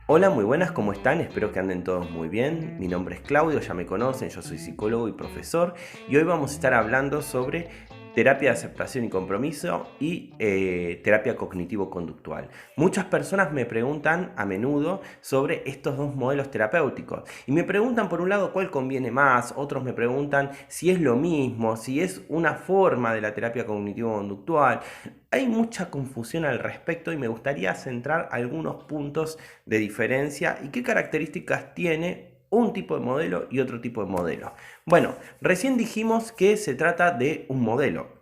Hola, muy buenas, ¿cómo están? Espero que anden todos muy bien. Mi nombre es Claudio, ya me conocen, yo soy psicólogo y profesor y hoy vamos a estar hablando sobre terapia de aceptación y compromiso y terapia cognitivo-conductual. Muchas personas me preguntan a menudo sobre estos dos modelos terapéuticos y me preguntan por un lado cuál conviene más, otros me preguntan si es lo mismo, si es una forma de la terapia cognitivo-conductual. Hay mucha confusión al respecto y me gustaría centrar algunos puntos de diferencia y qué características tiene un tipo de modelo y otro tipo de modelo. Bueno, recién dijimos que se trata de un modelo.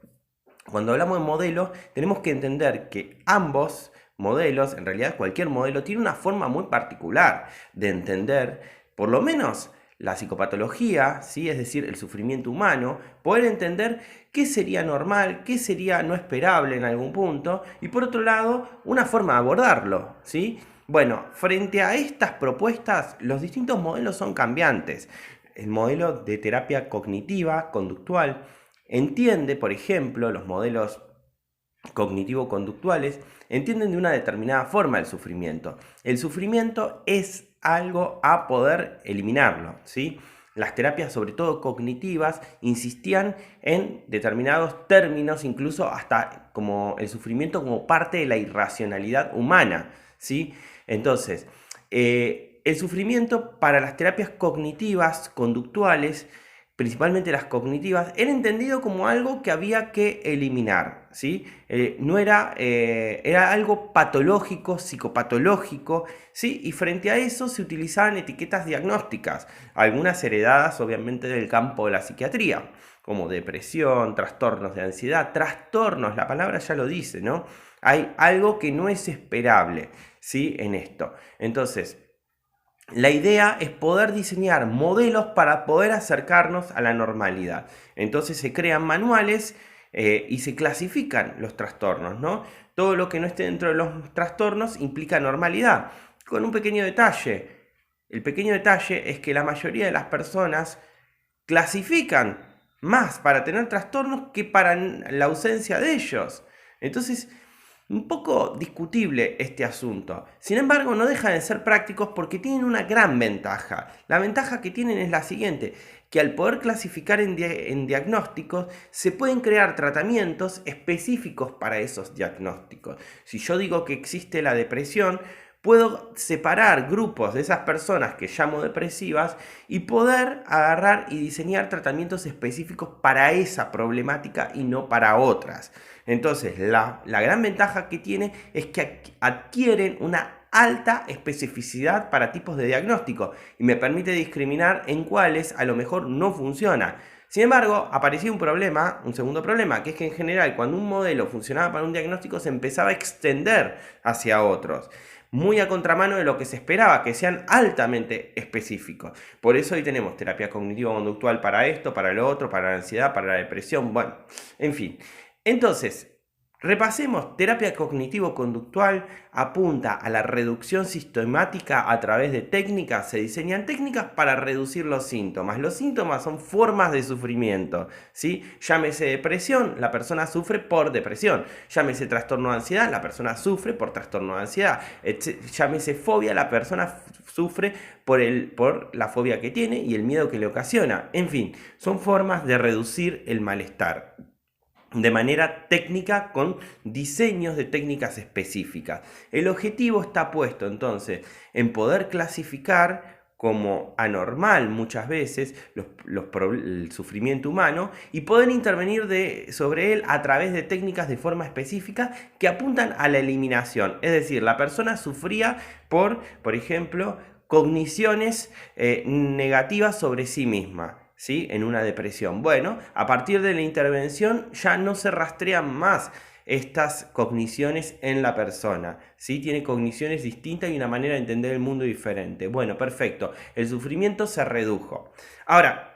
Cuando hablamos de modelo, tenemos que entender que ambos modelos, en realidad cualquier modelo, tiene una forma muy particular de entender, por lo menos la psicopatología, ¿sí? Es decir, el sufrimiento humano, poder entender qué sería normal, qué sería no esperable en algún punto, y por otro lado, una forma de abordarlo, ¿sí? Bueno, frente a estas propuestas, los distintos modelos son cambiantes. El modelo de terapia cognitiva, conductual, entiende, por ejemplo, los modelos cognitivo-conductuales, entienden de una determinada forma el sufrimiento. El sufrimiento es algo a poder eliminarlo, ¿sí? Las terapias, sobre todo cognitivas, insistían en determinados términos, incluso hasta como el sufrimiento como parte de la irracionalidad humana, ¿sí? Entonces, el sufrimiento para las terapias cognitivas, conductuales, principalmente las cognitivas, era entendido como algo que había que eliminar, ¿sí? No era, era algo patológico, psicopatológico, ¿sí? Y frente a eso se utilizaban etiquetas diagnósticas, algunas heredadas obviamente del campo de la psiquiatría, como depresión, trastornos de ansiedad, trastornos, la palabra ya lo dice, ¿no? Hay algo que no es esperable, ¿sí? En esto. Entonces, la idea es poder diseñar modelos para poder acercarnos a la normalidad. Entonces se crean manuales y se clasifican los trastornos, ¿no? Todo lo que no esté dentro de los trastornos implica normalidad. Con un pequeño detalle. El pequeño detalle es que la mayoría de las personas clasifican más para tener trastornos que para la ausencia de ellos. Entonces, un poco discutible este asunto. Sin embargo, no dejan de ser prácticos porque tienen una gran ventaja. La ventaja que tienen es la siguiente, que al poder clasificar en diagnósticos, se pueden crear tratamientos específicos para esos diagnósticos. Si yo digo que existe la depresión, puedo separar grupos de esas personas que llamo depresivas y poder agarrar y diseñar tratamientos específicos para esa problemática y no para otras. Entonces, la gran ventaja que tiene es que adquieren una alta especificidad para tipos de diagnóstico y me permite discriminar en cuáles a lo mejor no funciona. Sin embargo, aparecía un problema, un segundo problema, que es que en general cuando un modelo funcionaba para un diagnóstico se empezaba a extender hacia otros, muy a contramano de lo que se esperaba, que sean altamente específicos. Por eso hoy tenemos terapia cognitivo-conductual para esto, para lo otro, para la ansiedad, para la depresión, bueno, en fin. Entonces, repasemos, terapia cognitivo-conductual apunta a la reducción sistemática a través de técnicas, se diseñan técnicas para reducir los síntomas. Los síntomas son formas de sufrimiento, ¿sí? Llámese depresión, la persona sufre por depresión. Llámese trastorno de ansiedad, la persona sufre por trastorno de ansiedad. Llámese fobia, la persona sufre por la fobia que tiene y el miedo que le ocasiona. En fin, son formas de reducir el malestar de manera técnica con diseños de técnicas específicas. El objetivo está puesto entonces en poder clasificar como anormal muchas veces el sufrimiento humano y poder intervenir sobre él a través de técnicas de forma específica que apuntan a la eliminación. Es decir, la persona sufría por ejemplo, cogniciones negativas sobre sí misma, ¿sí? En una depresión. Bueno, a partir de la intervención ya no se rastrean más estas cogniciones en la persona, ¿sí? Tiene cogniciones distintas y una manera de entender el mundo diferente. Bueno, perfecto. El sufrimiento se redujo. Ahora,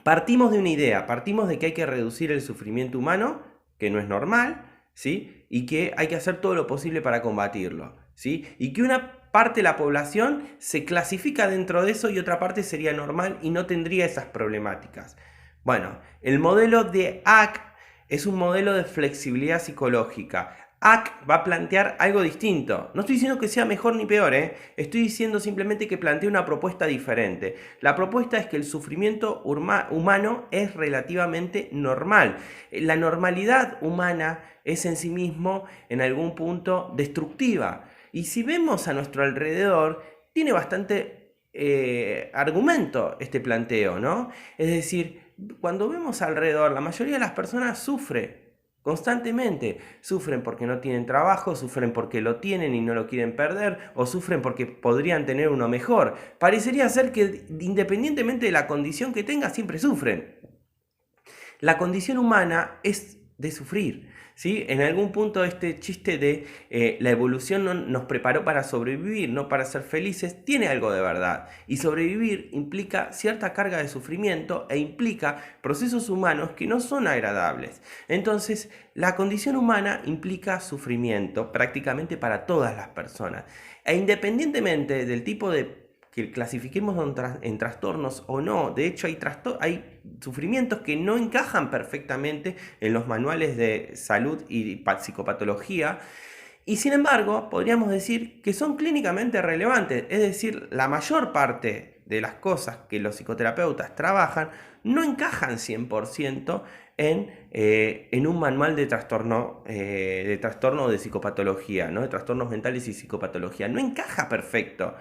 partimos de una idea, partimos de que hay que reducir el sufrimiento humano, que no es normal, ¿sí? Y que hay que hacer todo lo posible para combatirlo, ¿sí? Y que una parte de la población se clasifica dentro de eso y otra parte sería normal y no tendría esas problemáticas. Bueno, el modelo de ACT es un modelo de flexibilidad psicológica. ACT va a plantear algo distinto. No estoy diciendo que sea mejor ni peor, estoy diciendo simplemente que plantea una propuesta diferente. La propuesta es que el sufrimiento humano es relativamente normal. La normalidad humana es en sí mismo, en algún punto, destructiva. Y si vemos a nuestro alrededor, tiene bastante argumento este planteo, ¿no? Es decir, cuando vemos alrededor, la mayoría de las personas sufre constantemente. Sufren porque no tienen trabajo, sufren porque lo tienen y no lo quieren perder, o sufren porque podrían tener uno mejor. Parecería ser que independientemente de la condición que tenga, siempre sufren. La condición humana es de sufrir, ¿sí? En algún punto este chiste de la evolución nos preparó para sobrevivir, no para ser felices, tiene algo de verdad. Y sobrevivir implica cierta carga de sufrimiento e implica procesos humanos que no son agradables. Entonces, la condición humana implica sufrimiento prácticamente para todas las personas. E independientemente del tipo de que clasifiquemos en trastornos o no. De hecho, hay sufrimientos que no encajan perfectamente en los manuales de salud y psicopatología. Y sin embargo, podríamos decir que son clínicamente relevantes. Es decir, la mayor parte de las cosas que los psicoterapeutas trabajan no encajan 100% en un manual de trastorno o de psicopatología, ¿no? De trastornos mentales y psicopatología. No encaja perfecto.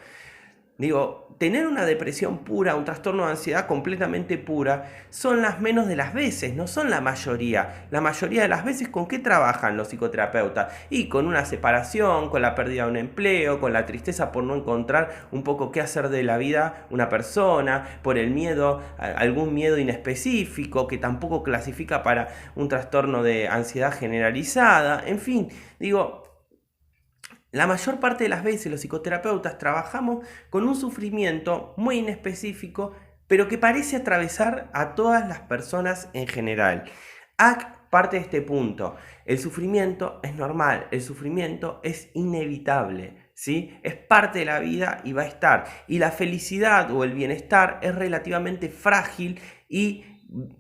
Digo, tener una depresión pura, un trastorno de ansiedad completamente pura, son las menos de las veces, no son la mayoría. La mayoría de las veces, ¿con qué trabajan los psicoterapeutas? Y con una separación, con la pérdida de un empleo, con la tristeza por no encontrar un poco qué hacer de la vida una persona, por el miedo, algún miedo inespecífico que tampoco clasifica para un trastorno de ansiedad generalizada. En fin, digo, la mayor parte de las veces los psicoterapeutas trabajamos con un sufrimiento muy inespecífico, pero que parece atravesar a todas las personas en general. ACT parte de este punto. El sufrimiento es normal, el sufrimiento es inevitable, ¿sí? Es parte de la vida y va a estar. Y la felicidad o el bienestar es relativamente frágil y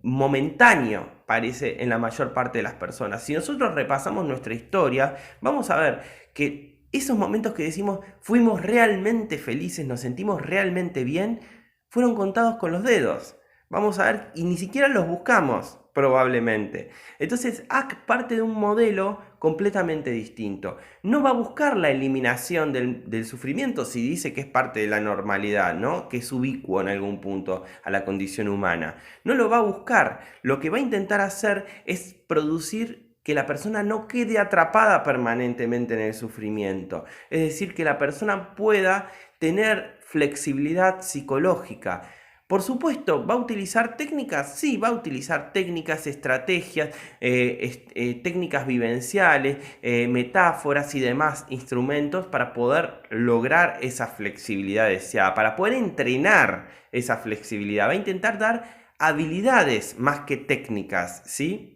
momentáneo, parece, en la mayor parte de las personas. Si nosotros repasamos nuestra historia, vamos a ver que esos momentos que decimos fuimos realmente felices, nos sentimos realmente bien, fueron contados con los dedos. Vamos a ver, y ni siquiera los buscamos, probablemente. Entonces, ACT parte de un modelo completamente distinto. No va a buscar la eliminación del sufrimiento si dice que es parte de la normalidad, ¿no? Que es ubicuo en algún punto a la condición humana. No lo va a buscar. Lo que va a intentar hacer es producir que la persona no quede atrapada permanentemente en el sufrimiento. Es decir, que la persona pueda tener flexibilidad psicológica. Por supuesto, ¿va a utilizar técnicas? Sí, va a utilizar técnicas, estrategias, técnicas vivenciales, metáforas y demás instrumentos para poder lograr esa flexibilidad deseada, para poder entrenar esa flexibilidad. Va a intentar dar habilidades más que técnicas, ¿sí?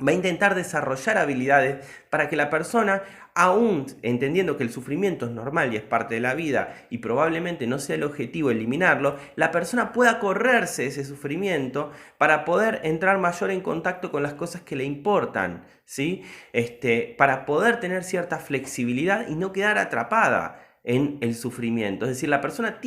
Va a intentar desarrollar habilidades para que la persona, aún entendiendo que el sufrimiento es normal y es parte de la vida y probablemente no sea el objetivo eliminarlo, la persona pueda correrse de ese sufrimiento para poder entrar mayor en contacto con las cosas que le importan, ¿sí? Para poder tener cierta flexibilidad y no quedar atrapada en el sufrimiento. Es decir, la persona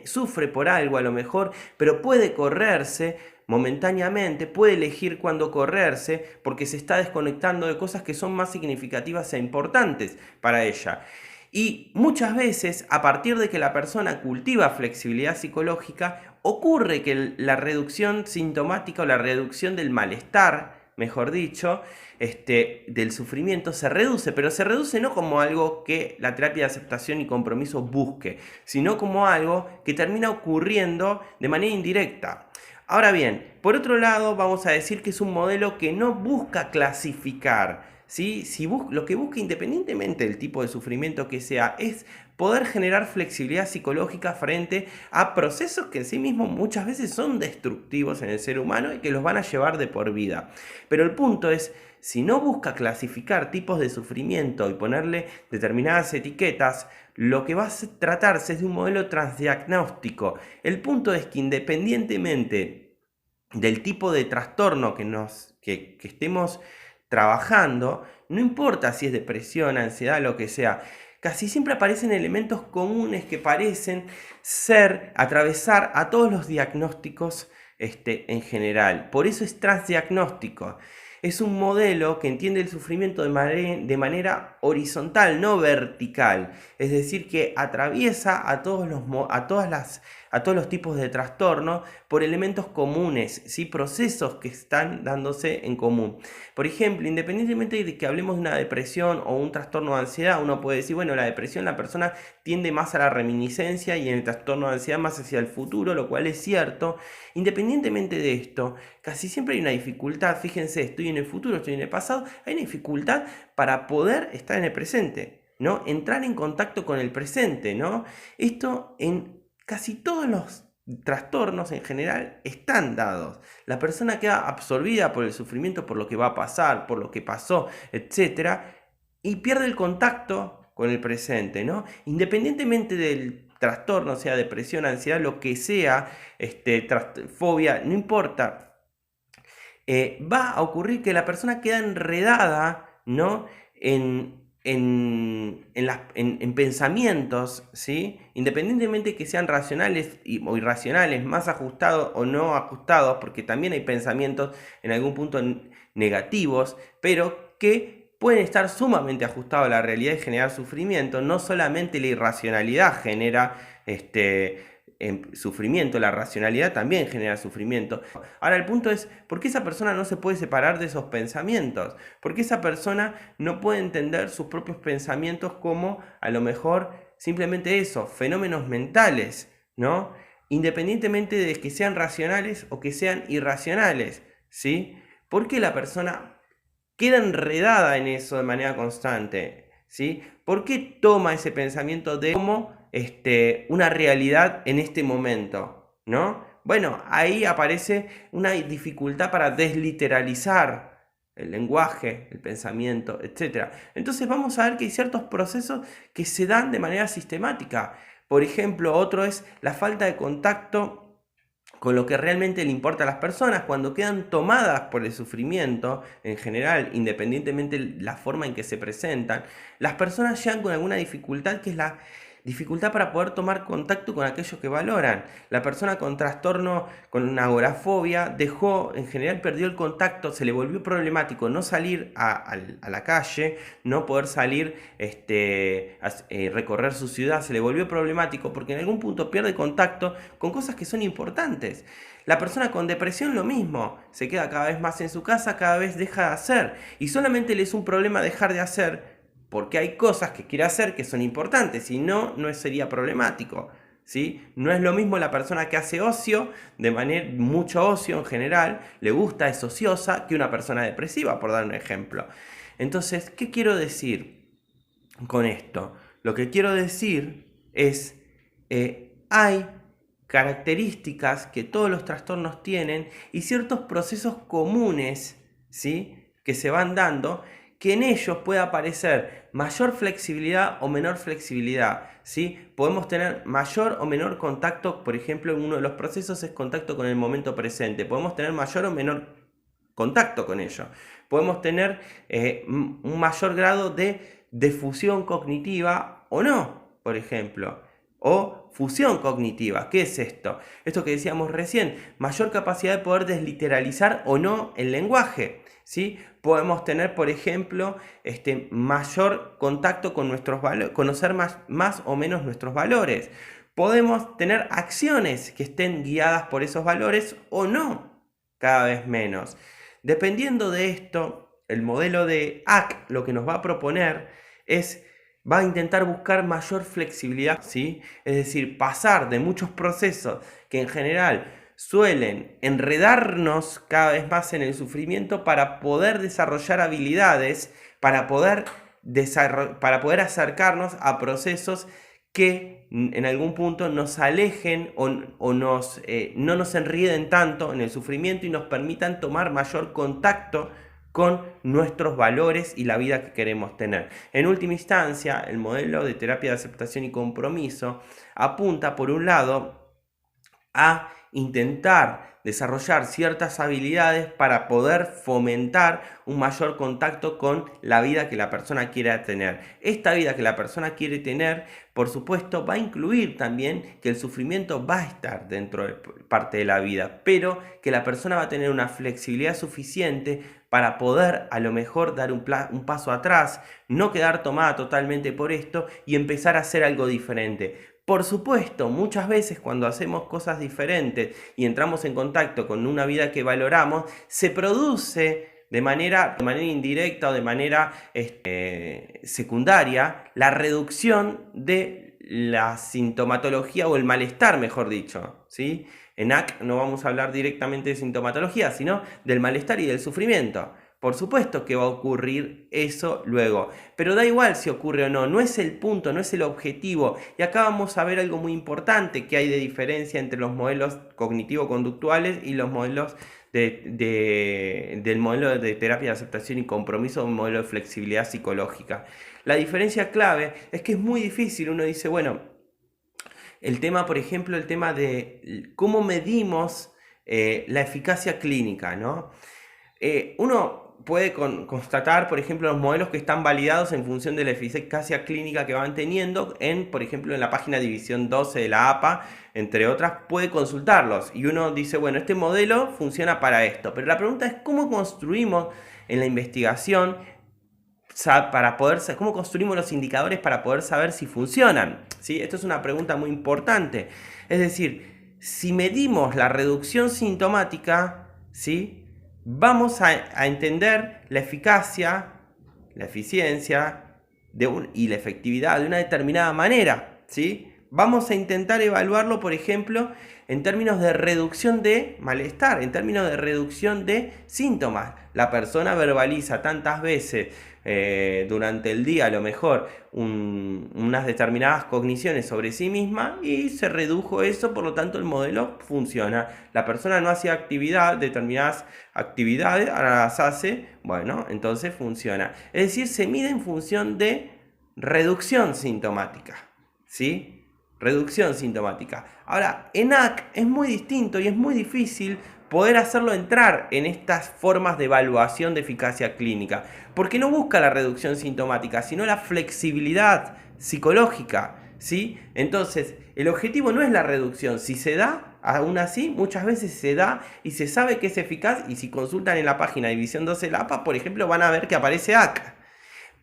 sufre por algo a lo mejor, pero puede correrse momentáneamente, puede elegir cuándo correrse porque se está desconectando de cosas que son más significativas e importantes para ella. Y muchas veces, a partir de que la persona cultiva flexibilidad psicológica, ocurre que la reducción sintomática o la reducción del malestar, mejor dicho, del sufrimiento se reduce, pero se reduce no como algo que la terapia de aceptación y compromiso busque, sino como algo que termina ocurriendo de manera indirecta. Ahora bien, por otro lado, vamos a decir que es un modelo que no busca clasificar, ¿sí? Lo que busca, independientemente del tipo de sufrimiento que sea, es poder generar flexibilidad psicológica frente a procesos que en sí mismos muchas veces son destructivos en el ser humano y que los van a llevar de por vida. Pero el punto es, si no busca clasificar tipos de sufrimiento y ponerle determinadas etiquetas, lo que va a tratarse es de un modelo transdiagnóstico. El punto es que independientemente del tipo de trastorno que estemos trabajando, no importa si es depresión, ansiedad, lo que sea, casi siempre aparecen elementos comunes que parecen atravesar a todos los diagnósticos en general. Por eso es transdiagnóstico. Es un modelo que entiende el sufrimiento de manera horizontal, no vertical. Es decir, que atraviesa a todos los tipos de trastorno por elementos comunes, ¿sí? Procesos que están dándose en común. Por ejemplo, independientemente de que hablemos de una depresión o un trastorno de ansiedad, uno puede decir, bueno, la depresión, la persona tiende más a la reminiscencia y en el trastorno de ansiedad más hacia el futuro, lo cual es cierto. Independientemente de esto, casi siempre hay una dificultad. Fíjense, estoy en el futuro, estoy en el pasado, hay una dificultad para poder estar en el presente, ¿no? Entrar en contacto con el presente, ¿no? Esto en casi todos los trastornos en general están dados. La persona queda absorbida por el sufrimiento, por lo que va a pasar, por lo que pasó, etc. Y pierde el contacto con el presente, ¿no? Independientemente del trastorno, sea depresión, ansiedad, lo que sea, fobia, no importa. Va a ocurrir que la persona queda enredada, ¿no? en pensamientos, ¿sí? Independientemente que sean racionales o irracionales, más ajustados o no ajustados, porque también hay pensamientos en algún punto negativos, pero que pueden estar sumamente ajustados a la realidad y generar sufrimiento. No solamente la irracionalidad genera sufrimiento, la racionalidad también genera sufrimiento. Ahora el punto es, ¿por qué esa persona no se puede separar de esos pensamientos? ¿Por qué esa persona no puede entender sus propios pensamientos como a lo mejor simplemente eso, fenómenos mentales, ¿no? Independientemente de que sean racionales o que sean irracionales, ¿sí? ¿Por qué la persona queda enredada en eso de manera constante? ¿Sí? ¿Por qué toma ese pensamiento de como una realidad en este momento, ¿no? Bueno, ahí aparece una dificultad para desliteralizar el lenguaje, el pensamiento, etc. Entonces vamos a ver que hay ciertos procesos que se dan de manera sistemática. Por ejemplo, otro es la falta de contacto con lo que realmente le importa a las personas. Cuando quedan tomadas por el sufrimiento, en general, independientemente de la forma en que se presentan, las personas llegan con alguna dificultad, que es la dificultad para poder tomar contacto con aquello que valoran. La persona con trastorno, con una agorafobia, en general perdió el contacto, se le volvió problemático no salir a la calle, no poder salir, recorrer su ciudad, se le volvió problemático porque en algún punto pierde contacto con cosas que son importantes. La persona con depresión lo mismo, se queda cada vez más en su casa, cada vez deja de hacer, y solamente le es un problema dejar de hacer porque hay cosas que quiere hacer que son importantes, si no, no sería problemático, ¿sí? No es lo mismo la persona que hace ocio, mucho ocio en general, le gusta, es ociosa, que una persona depresiva, por dar un ejemplo. Entonces, ¿qué quiero decir con esto? Lo que quiero decir es, hay características que todos los trastornos tienen y ciertos procesos comunes, ¿sí?, que se van dando, que en ellos puede aparecer mayor flexibilidad o menor flexibilidad, ¿sí? Podemos tener mayor o menor contacto, por ejemplo, en uno de los procesos es contacto con el momento presente. Podemos tener mayor o menor contacto con ello. Podemos tener un mayor grado de fusión cognitiva o no, por ejemplo. O fusión cognitiva. ¿Qué es esto? Esto que decíamos recién, mayor capacidad de poder desliteralizar o no el lenguaje, ¿sí? Podemos tener, por ejemplo, mayor contacto con nuestros valores, conocer más o menos nuestros valores. Podemos tener acciones que estén guiadas por esos valores o no, cada vez menos. Dependiendo de esto, el modelo de ACT lo que nos va a proponer va a intentar buscar mayor flexibilidad, ¿sí? Es decir, pasar de muchos procesos que en general suelen enredarnos cada vez más en el sufrimiento para poder desarrollar habilidades, para poder acercarnos a procesos que en algún punto nos alejen o no nos enrieden tanto en el sufrimiento y nos permitan tomar mayor contacto con nuestros valores y la vida que queremos tener. En última instancia, el modelo de terapia de aceptación y compromiso apunta, por un lado, a intentar desarrollar ciertas habilidades para poder fomentar un mayor contacto con la vida que la persona quiera tener. Esta vida que la persona quiere tener, por supuesto, va a incluir también que el sufrimiento va a estar dentro de parte de la vida, pero que la persona va a tener una flexibilidad suficiente para poder a lo mejor dar un paso atrás, no quedar tomada totalmente por esto y empezar a hacer algo diferente. Por supuesto, muchas veces cuando hacemos cosas diferentes y entramos en contacto con una vida que valoramos, se produce de manera indirecta o de manera secundaria la reducción de la sintomatología o el malestar, mejor dicho, ¿sí? En AC no vamos a hablar directamente de sintomatología, sino del malestar y del sufrimiento. Por supuesto que va a ocurrir eso luego, pero da igual si ocurre o no, no es el punto, no es el objetivo. Y acá vamos a ver algo muy importante que hay de diferencia entre los modelos cognitivo-conductuales y los modelos del modelo de terapia de aceptación y compromiso, un modelo de flexibilidad psicológica. La diferencia clave es que es muy difícil, uno dice, bueno, el tema, por ejemplo, el tema de cómo medimos la eficacia clínica, ¿no? Uno puede constatar, por ejemplo, los modelos que están validados en función de la eficacia clínica que van teniendo por ejemplo, en la página División 12 de la APA, entre otras, puede consultarlos. Y uno dice, bueno, este modelo funciona para esto. Pero la pregunta es, ¿cómo construimos en la investigación cómo construimos los indicadores para poder saber si funcionan? ¿Sí? Esto es una pregunta muy importante. Es decir, si medimos la reducción sintomática, ¿sí?, vamos a entender la eficacia, la eficiencia y la efectividad de una determinada manera, ¿sí? Vamos a intentar evaluarlo, por ejemplo, en términos de reducción de malestar, en términos de reducción de síntomas. La persona verbaliza tantas veces durante el día, a lo mejor, unas determinadas cogniciones sobre sí misma y se redujo eso, por lo tanto el modelo funciona. La persona no hacía determinadas actividades, ahora las hace, bueno, entonces funciona. Es decir, se mide en función de reducción sintomática, ¿sí? Reducción sintomática. Ahora, en AC es muy distinto y es muy difícil poder hacerlo entrar en estas formas de evaluación de eficacia clínica, porque no busca la reducción sintomática, sino la flexibilidad psicológica, ¿sí? Entonces, el objetivo no es la reducción. Si se da, aún así, muchas veces se da y se sabe que es eficaz, y si consultan en la página División 12 de la APA, por ejemplo, van a ver que aparece AC.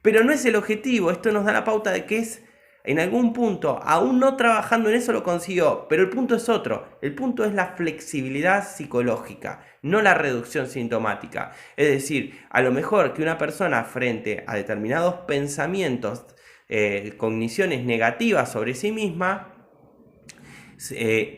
Pero no es el objetivo. Esto nos da la pauta de que es, en algún punto, aún no trabajando en eso lo consiguió, pero el punto es otro. El punto es la flexibilidad psicológica, no la reducción sintomática. Es decir, a lo mejor que una persona frente a determinados pensamientos, cogniciones negativas sobre sí misma,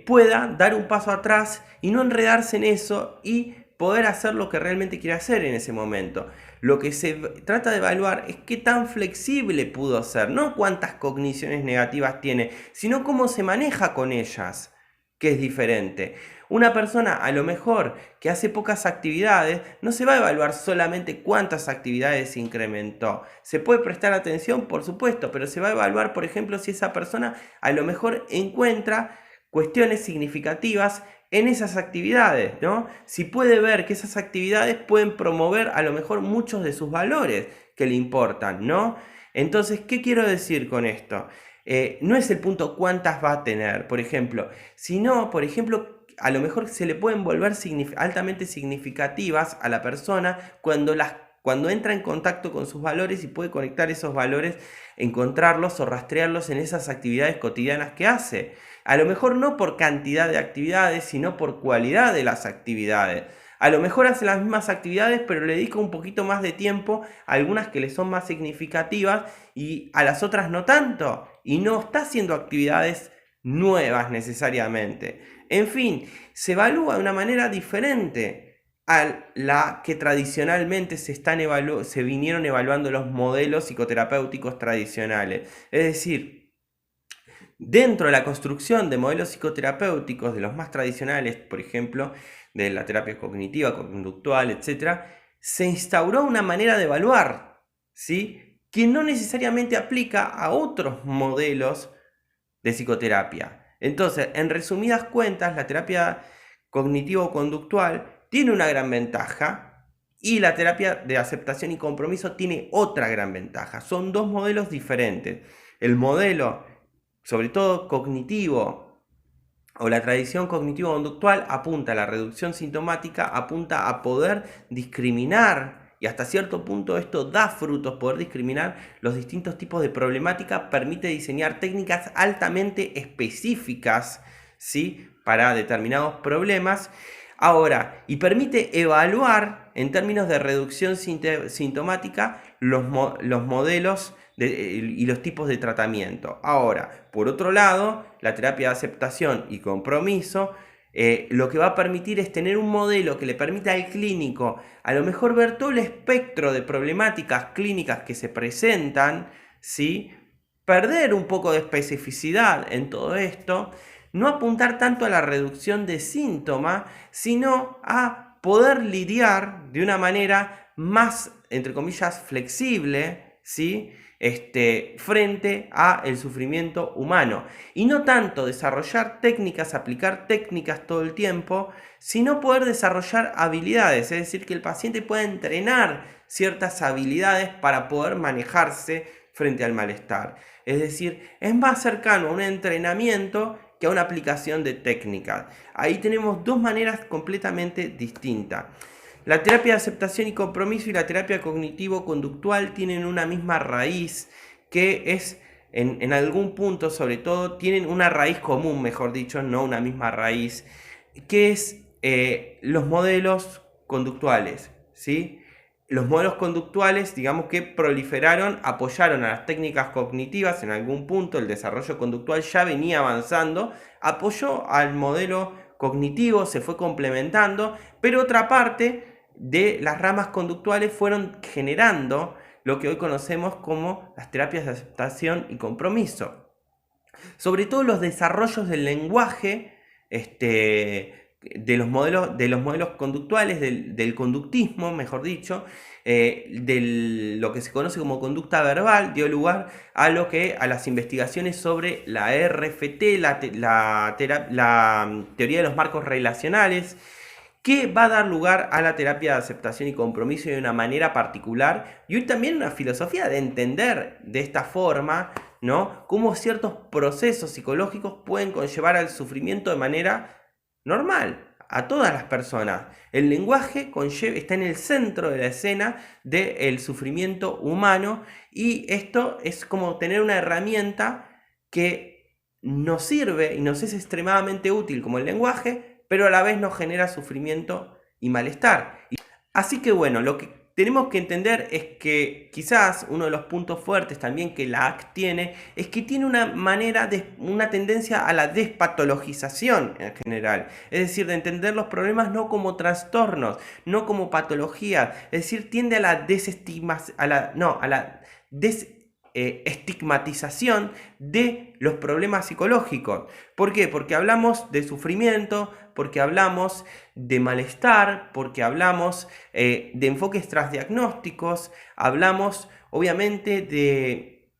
pueda dar un paso atrás y no enredarse en eso y poder hacer lo que realmente quiere hacer en ese momento. Lo que se trata de evaluar es qué tan flexible pudo ser, no cuántas cogniciones negativas tiene, sino cómo se maneja con ellas, que es diferente. Una persona a lo mejor que hace pocas actividades, no se va a evaluar solamente cuántas actividades incrementó. Se puede prestar atención, por supuesto, pero se va a evaluar, por ejemplo, si esa persona a lo mejor encuentra cuestiones significativas en esas actividades, ¿no? Si puede ver que esas actividades pueden promover a lo mejor muchos de sus valores que le importan, ¿no? Entonces, ¿qué quiero decir con esto? No es el punto cuántas va a tener, por ejemplo, sino, por ejemplo, a lo mejor se le pueden volver altamente significativas a la persona cuando entra en contacto con sus valores y puede conectar esos valores, encontrarlos o rastrearlos en esas actividades cotidianas que hace. A lo mejor no por cantidad de actividades, sino por cualidad de las actividades. A lo mejor hace las mismas actividades, pero le dedica un poquito más de tiempo a algunas que le son más significativas y a las otras no tanto. Y no está haciendo actividades nuevas necesariamente. En fin, se evalúa de una manera diferente a la que tradicionalmente se vinieron evaluando los modelos psicoterapéuticos tradicionales. Es decir, dentro de la construcción de modelos psicoterapéuticos, de los más tradicionales, por ejemplo, de la terapia cognitiva, conductual, etc., se instauró una manera de evaluar, ¿sí?, que no necesariamente aplica a otros modelos de psicoterapia. Entonces, en resumidas cuentas, la terapia cognitivo-conductual tiene una gran ventaja y la terapia de aceptación y compromiso tiene otra gran ventaja. Son dos modelos diferentes. El modelo, sobre todo cognitivo, o la tradición cognitivo-conductual, apunta a la reducción sintomática, apunta a poder discriminar, y hasta cierto punto esto da frutos, poder discriminar los distintos tipos de problemática, permite diseñar técnicas altamente específicas, ¿sí?, para determinados problemas. Ahora, y permite evaluar en términos de reducción sintomática los modelos y los tipos de tratamiento. Ahora, por otro lado, la terapia de aceptación y compromiso lo que va a permitir es tener un modelo que le permita al clínico a lo mejor ver todo el espectro de problemáticas clínicas que se presentan, ¿sí?, perder un poco de especificidad en todo esto, no apuntar tanto a la reducción de síntomas, sino a poder lidiar de una manera más, entre comillas, flexible, ¿sí?, frente a el sufrimiento humano. Y no tanto desarrollar técnicas, aplicar técnicas todo el tiempo, sino poder desarrollar habilidades, es decir, que el paciente pueda entrenar ciertas habilidades para poder manejarse frente al malestar. Es decir, es más cercano a un entrenamiento que a una aplicación de técnicas. Ahí tenemos dos maneras completamente distintas. La terapia de aceptación y compromiso y la terapia cognitivo-conductual tienen una misma raíz, que es, en algún punto sobre todo, tienen una raíz común, mejor dicho, no una misma raíz, que es los modelos conductuales, ¿sí? Los modelos conductuales, digamos que proliferaron, apoyaron a las técnicas cognitivas en algún punto, el desarrollo conductual ya venía avanzando, apoyó al modelo cognitivo, se fue complementando, pero otra parte de las ramas conductuales fueron generando lo que hoy conocemos como las terapias de aceptación y compromiso. Sobre todo los desarrollos del lenguaje, de los modelos conductuales, del conductismo, mejor dicho, de lo que se conoce como conducta verbal, dio lugar a las investigaciones sobre la RFT, la teoría de los marcos relacionales, que va a dar lugar a la terapia de aceptación y compromiso de una manera particular, y hoy también una filosofía de entender de esta forma, ¿no?, cómo ciertos procesos psicológicos pueden conllevar al sufrimiento de manera normal a todas las personas. El lenguaje está en el centro de la escena del sufrimiento humano, y esto es como tener una herramienta que nos sirve y nos es extremadamente útil como el lenguaje, pero a la vez nos genera sufrimiento y malestar. Así que bueno, lo que tenemos que entender es que quizás uno de los puntos fuertes también que la ACT tiene es que tiene una tendencia a la despatologización en general. Es decir, de entender los problemas no como trastornos, no como patologías. Es decir, tiende a la estigmatización de los problemas psicológicos. ¿Por qué? Porque hablamos de sufrimiento, porque hablamos de malestar, porque hablamos de enfoques transdiagnósticos, hablamos obviamente de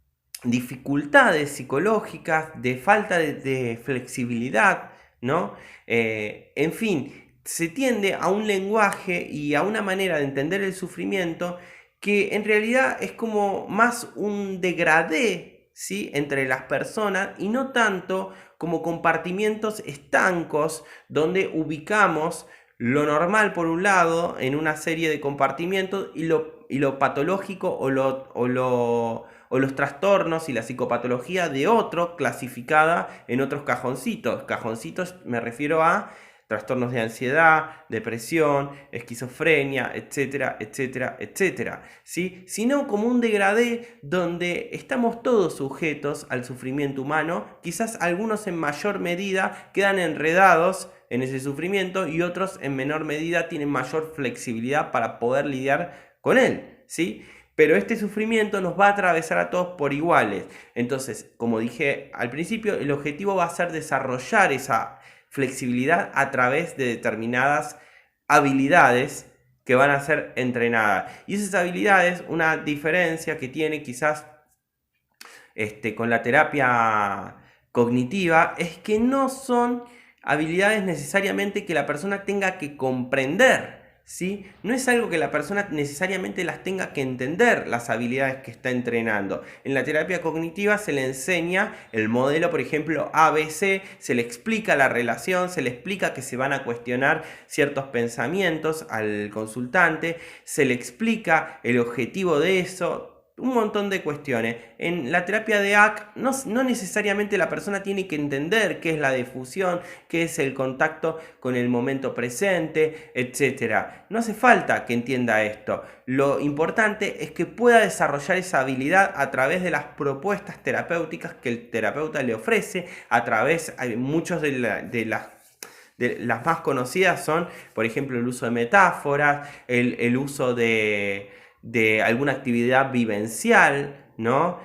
dificultades psicológicas, de falta de flexibilidad, ¿no? En fin, se tiende a un lenguaje y a una manera de entender el sufrimiento que en realidad es como más un degradé, ¿sí?, entre las personas, y no tanto como compartimientos estancos donde ubicamos lo normal por un lado en una serie de compartimientos y lo patológico o los trastornos y la psicopatología de otro, clasificada en otros cajoncitos. Cajoncitos me refiero a trastornos de ansiedad, depresión, esquizofrenia, etcétera, etcétera, etcétera, ¿sí? Sino como un degradé donde estamos todos sujetos al sufrimiento humano. Quizás algunos en mayor medida quedan enredados en ese sufrimiento y otros en menor medida tienen mayor flexibilidad para poder lidiar con él, ¿sí? Pero este sufrimiento nos va a atravesar a todos por iguales. Entonces, como dije al principio, el objetivo va a ser desarrollar esa flexibilidad a través de determinadas habilidades que van a ser entrenadas. Y esas habilidades, una diferencia que tiene quizás con la terapia cognitiva es que no son habilidades necesariamente que la persona tenga que comprender, ¿sí? No es algo que la persona necesariamente las tenga que entender, las habilidades que está entrenando. En la terapia cognitiva se le enseña el modelo, por ejemplo, ABC, se le explica la relación, se le explica que se van a cuestionar ciertos pensamientos al consultante, se le explica el objetivo de eso, un montón de cuestiones. En la terapia de ACT no necesariamente la persona tiene que entender qué es la difusión, qué es el contacto con el momento presente, etc. No hace falta que entienda esto. Lo importante es que pueda desarrollar esa habilidad a través de las propuestas terapéuticas que el terapeuta le ofrece, a través, hay muchos de las más conocidas son, por ejemplo, el uso de metáforas, el uso de alguna actividad vivencial, ¿no?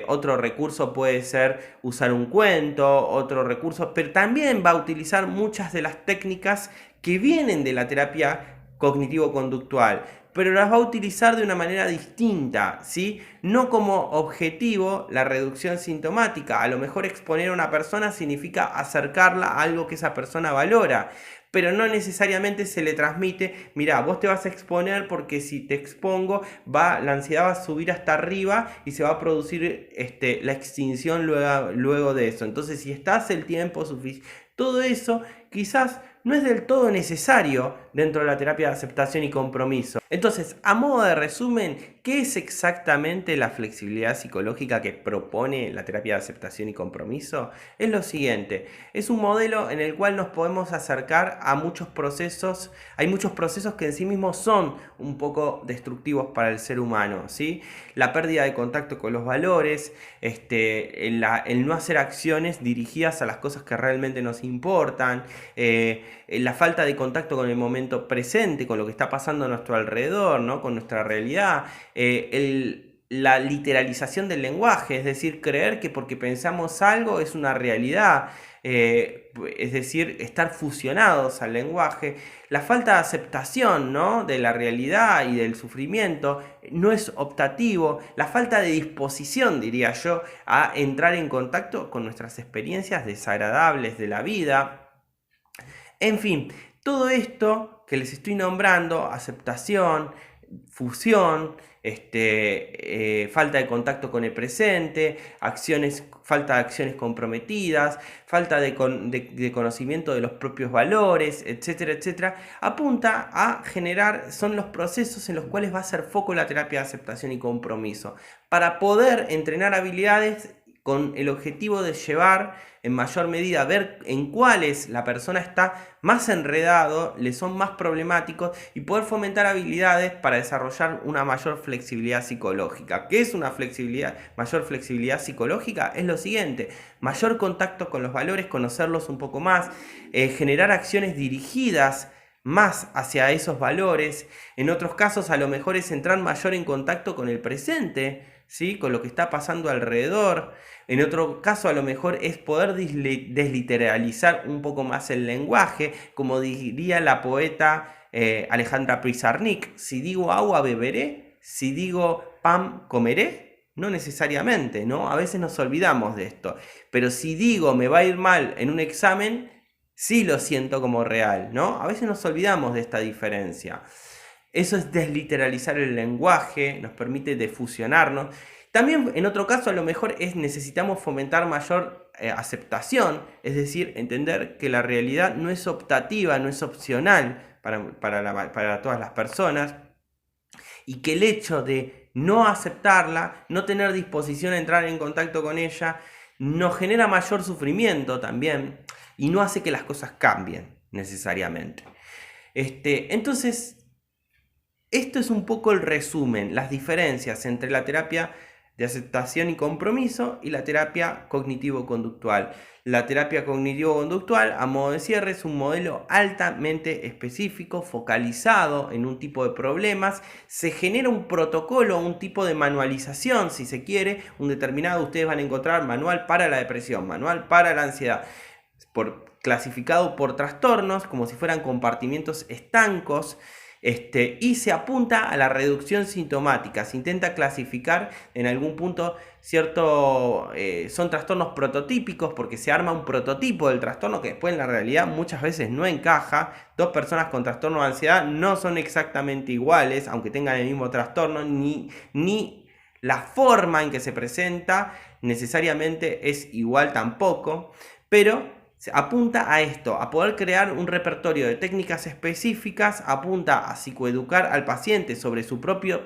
Otro recurso puede ser usar un cuento, otro recurso, pero también va a utilizar muchas de las técnicas que vienen de la terapia cognitivo-conductual, pero las va a utilizar de una manera distinta, ¿sí? No como objetivo la reducción sintomática. A lo mejor exponer a una persona significa acercarla a algo que esa persona valora, pero no necesariamente se le transmite, mira, vos te vas a exponer porque si te expongo, la ansiedad va a subir hasta arriba y se va a producir la extinción luego de eso. Entonces, si estás el tiempo suficiente, todo eso quizás no es del todo necesario dentro de la terapia de aceptación y compromiso. Entonces, a modo de resumen, ¿qué es exactamente la flexibilidad psicológica que propone la terapia de aceptación y compromiso? Es lo siguiente, es un modelo en el cual nos podemos acercar a muchos procesos. Hay muchos procesos que en sí mismos son un poco destructivos para el ser humano, ¿sí? La pérdida de contacto con los valores, el no hacer acciones dirigidas a las cosas que realmente nos importan, la falta de contacto con el momento presente, con lo que está pasando a nuestro alrededor, ¿no? Con nuestra realidad, la literalización del lenguaje, es decir, creer que porque pensamos algo es una realidad, es decir, estar fusionados al lenguaje, la falta de aceptación, ¿no? De la realidad y del sufrimiento, no es optativo, la falta de disposición, diría yo, a entrar en contacto con nuestras experiencias desagradables de la vida. En fin, todo esto que les estoy nombrando, aceptación, fusión, falta de contacto con el presente, falta de acciones comprometidas, falta de conocimiento de los propios valores, etcétera, etcétera, apunta a generar, son los procesos en los cuales va a hacer foco la terapia de aceptación y compromiso, para poder entrenar habilidades con el objetivo de llevar en mayor medida, ver en cuáles la persona está más enredado, le son más problemáticos y poder fomentar habilidades para desarrollar una mayor flexibilidad psicológica. ¿Qué es una mayor flexibilidad psicológica? Es lo siguiente, mayor contacto con los valores, conocerlos un poco más, generar acciones dirigidas más hacia esos valores. En otros casos a lo mejor es entrar mayor en contacto con el presente, ¿sí? Con lo que está pasando alrededor. En otro caso a lo mejor es poder desliteralizar un poco más el lenguaje, como diría la poeta Alejandra Pizarnik: si digo agua beberé, si digo pan comeré. No necesariamente, ¿no? A veces nos olvidamos de esto, pero si digo me va a ir mal en un examen, sí lo siento como real, ¿no? A veces nos olvidamos de esta diferencia. Eso es desliteralizar el lenguaje, nos permite defusionarnos. También en otro caso a lo mejor necesitamos fomentar mayor aceptación, es decir, entender que la realidad no es optativa, no es opcional para todas las personas, y que el hecho de no aceptarla, no tener disposición a entrar en contacto con ella, nos genera mayor sufrimiento también y no hace que las cosas cambien necesariamente. Entonces, esto es un poco el resumen, las diferencias entre la terapia de aceptación y compromiso y la terapia cognitivo-conductual. La terapia cognitivo-conductual, a modo de cierre, es un modelo altamente específico, focalizado en un tipo de problemas. Se genera un protocolo, un tipo de manualización, si se quiere, un determinado. Ustedes van a encontrar manual para la depresión, manual para la ansiedad, clasificado por trastornos, como si fueran compartimientos estancos. Y se apunta a la reducción sintomática, se intenta clasificar en algún punto son trastornos prototípicos porque se arma un prototipo del trastorno que después en la realidad muchas veces no encaja. Dos personas con trastorno de ansiedad no son exactamente iguales, aunque tengan el mismo trastorno, ni la forma en que se presenta necesariamente es igual tampoco, pero apunta a esto, a poder crear un repertorio de técnicas específicas, apunta a psicoeducar al paciente sobre su propia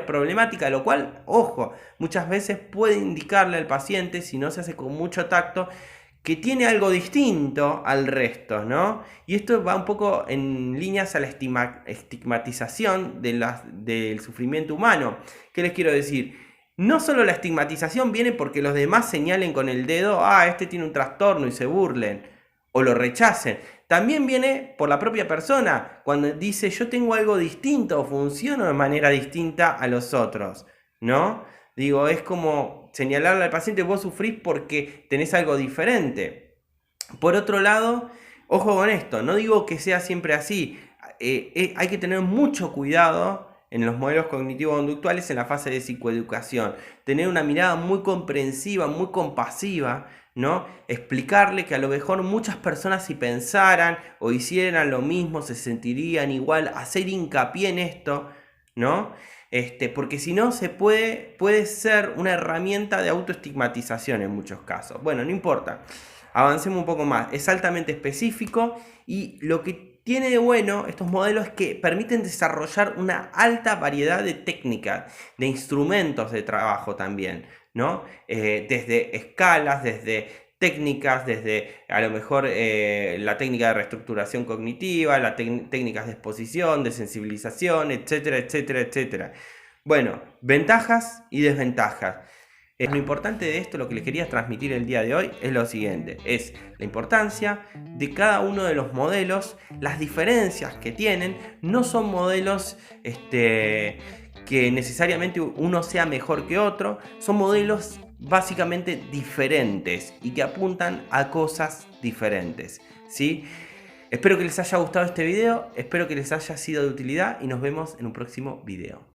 problemática, lo cual, ojo, muchas veces puede indicarle al paciente, si no se hace con mucho tacto, que tiene algo distinto al resto, ¿no? Y esto va un poco en líneas a la estigmatización del sufrimiento humano. ¿Qué les quiero decir? No solo la estigmatización viene porque los demás señalen con el dedo, este tiene un trastorno y se burlen o lo rechacen. También viene por la propia persona, cuando dice yo tengo algo distinto o funciono de manera distinta a los otros, ¿no? Digo, es como señalarle al paciente, vos sufrís porque tenés algo diferente. Por otro lado, ojo con esto, no digo que sea siempre así, hay que tener mucho cuidado en los modelos cognitivo-conductuales en la fase de psicoeducación, tener una mirada muy comprensiva, muy compasiva, ¿no? Explicarle que a lo mejor muchas personas si pensaran o hicieran lo mismo se sentirían igual, hacer hincapié en esto, ¿no? Porque si no puede ser una herramienta de autoestigmatización en muchos casos. Bueno, no importa, avancemos un poco más, es altamente específico y lo que tiene de bueno estos modelos es que permiten desarrollar una alta variedad de técnicas, de instrumentos de trabajo también, ¿no? Desde escalas, desde técnicas, desde a lo mejor la técnica de reestructuración cognitiva, las técnicas de exposición, de sensibilización, etcétera, etcétera, etcétera. Bueno, ventajas y desventajas. Lo importante de esto, lo que les quería transmitir el día de hoy, es lo siguiente, es la importancia de cada uno de los modelos, las diferencias que tienen, no son modelos que necesariamente uno sea mejor que otro, son modelos básicamente diferentes y que apuntan a cosas diferentes, ¿sí? Espero que les haya gustado este video, espero que les haya sido de utilidad y nos vemos en un próximo video.